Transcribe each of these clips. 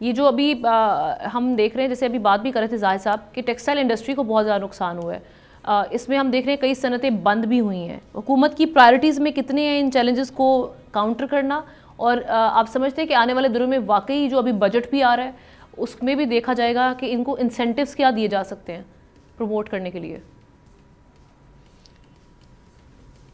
ये जो अभी हम देख रहे हैं, जैसे अभी बात भी कर रहे थे जाहिद साहब कि टेक्सटाइल इंडस्ट्री को बहुत ज़्यादा नुकसान हुआ है, इसमें हम देख रहे हैं कई सनतें बंद भी हुई हैं। हुकूमत की प्रायोरिटीज़ में कितने हैं इन चैलेंजेस को काउंटर करना, और आप समझते हैं कि आने वाले दिनों में वाकई जो अभी बजट भी आ रहा है उसमें भी देखा जाएगा कि इनको इंसेंटिव्स क्या दिए जा सकते हैं प्रमोट करने के लिए?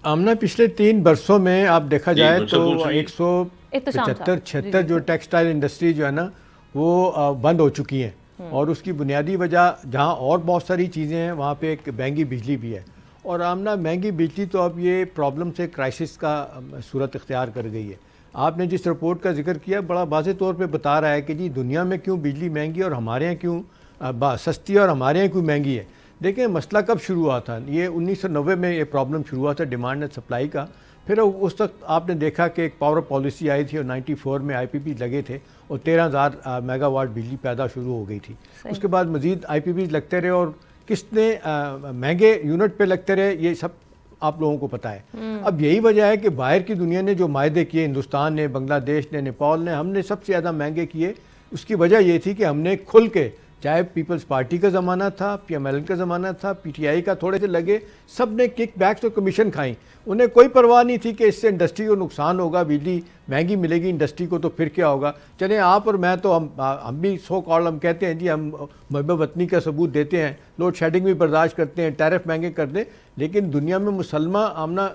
आमना पिछले 3 बरसों में आप देखा जाए तो 175-76 जो टेक्सटाइल इंडस्ट्री जो है ना वो बंद हो चुकी हैं, और उसकी बुनियादी वजह जहां और बहुत सारी चीज़ें हैं वहाँ पे एक महंगी बिजली भी है। और आमना महंगी बिजली तो अब ये प्रॉब्लम से क्राइसिस का सूरत इख्तियार कर गई है। आपने जिस रिपोर्ट का जिक्र किया बड़ा वाज़ेह तौर पे बता रहा है कि जी दुनिया में क्यों बिजली महंगी और हमारे यहाँ क्यों सस्ती है और हमारे यहाँ क्यों महंगी है। देखिए मसला कब शुरू हुआ था, ये 1990 में ये प्रॉब्लम शुरू हुआ था डिमांड एंड सप्लाई का। फिर उस वक्त आपने देखा कि एक पावर पॉलिसी आई थी और 94 में IPP लगे थे और 13,000 मेगावाट बिजली पैदा शुरू हो गई थी। उसके बाद मज़ीद IPP लगते रहे और कितने महंगे यूनिट पे लगते रहे, ये सब आप लोगों को पता है। अब यही वजह है कि बाहर की दुनिया ने जो मायदे किए, हिंदुस्तान ने, बांग्लादेश ने, नेपाल ने, हमने सबसे ज़्यादा महंगे किए। उसकी वजह ये थी कि हमने खुल के, चाहे पीपल्स पार्टी का ज़माना था, PMLN का ज़माना था, PTI का थोड़े से लगे, सब ने किक बैक्स और कमीशन खाई। उन्हें कोई परवाह नहीं थी कि इससे इंडस्ट्री को नुकसान होगा, बिजली महंगी मिलेगी इंडस्ट्री को तो फिर क्या होगा। चले आप और मैं तो हम भी सो कॉल हम कहते हैं जी हम महबूब वतनी का सबूत देते हैं, लोड शेडिंग भी बर्दाश्त करते हैं, टैरिफ महंगे कर दें, लेकिन दुनिया में मुसलमा आमना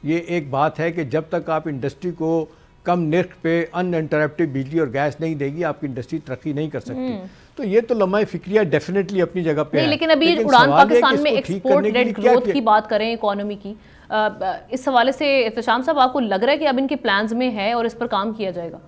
ये एक बात है कि जब तक आप इंडस्ट्री को कम निर्ख पे अनइंटरप्टेड बिजली और गैस नहीं देगी आपकी इंडस्ट्री तरक्की नहीं कर सकती। तो ये तो लम्हा फिक्रिया डेफिनेटली अपनी जगह पे है। लेकिन अभी उड़ान पाकिस्तान में एक्सपोर्ट लेड ग्रोथ की बात करें, इकोनॉमी की, इस हवाले से इत्तेशाम साहब आपको लग रहा है कि अब इनके प्लान्स में है और इस पर काम किया जाएगा?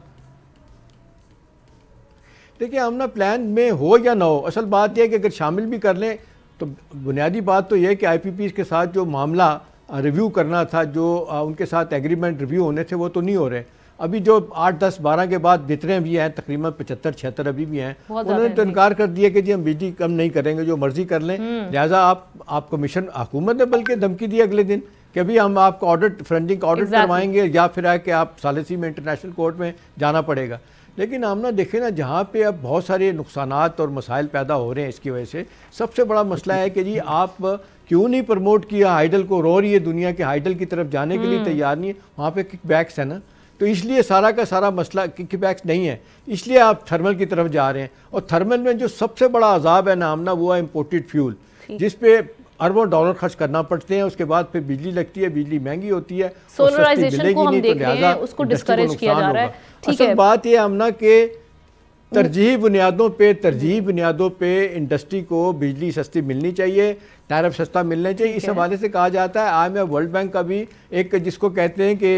देखिए हम ना प्लान में हो या ना हो, असल बात यह है कि अगर शामिल भी कर लें तो बुनियादी बात तो यह है कि IPP के साथ जो मामला रिव्यू करना था, जो उनके साथ एग्रीमेंट रिव्यू होने थे वो तो नहीं हो रहे। अभी जो 8, 10, 12 के बाद जितने भी हैं तकरीबन 75-76 अभी भी हैं, उन्होंने तो इनकार कर दिया कि जी हम बिजली कम नहीं करेंगे, जो मर्जी कर लें। लिहाजा आप कमीशन, हुकूमत ने बल्कि धमकी दी अगले दिन कि अभी हम आपको ऑडिट, फोरेंसिक ऑडिट करवाएंगे या फिर है कि आप सालिसी में इंटरनेशनल कोर्ट में जाना पड़ेगा। लेकिन हम ना देखें ना, जहाँ पे अब बहुत सारे नुकसानात और मसाइल पैदा हो रहे हैं इसकी वजह से, सबसे बड़ा मसला है कि जी आप क्यों नहीं प्रमोट किया हाइडल को। रो रही है दुनिया के हाइडल की तरफ जाने के लिए तैयार नहीं है, वहाँ पे किकबैक्स है ना, तो इसलिए सारा का सारा मसला किकबैक्स नहीं है, इसलिए आप थर्मल की तरफ जा रहे हैं। और थर्मल में जो सबसे बड़ा अजाब है ना आमना, वो है इम्पोर्टेड फ्यूल, जिस पे अरबों डॉलर खर्च करना पड़ते हैं, उसके बाद फिर बिजली लगती है, बिजली महंगी होती है, सोलराइजेशन को हम देख रहे हैं, उसको डिस्करेज किया जा रहा है। ठीक है, बात ये आमना के तरजीही बुनियादों पे इंडस्ट्री को बिजली सस्ती मिलनी चाहिए, टैरिफ सस्ता मिलना चाहिए। इस हवाले से कहा जाता है, IMF वर्ल्ड बैंक का भी एक जिसको कहते हैं कि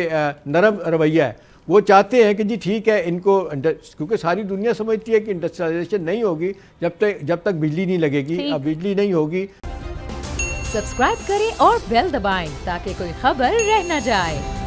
नरम रवैया है, वो चाहते हैं कि जी ठीक है इनको, क्योंकि सारी दुनिया समझती है कि इंडस्ट्रियलाइजेशन नहीं होगी जब तक बिजली नहीं लगेगी। अब बिजली नहीं होगी। सब्सक्राइब करें और बेल दबाएं ताकि कोई खबर रह न जाए।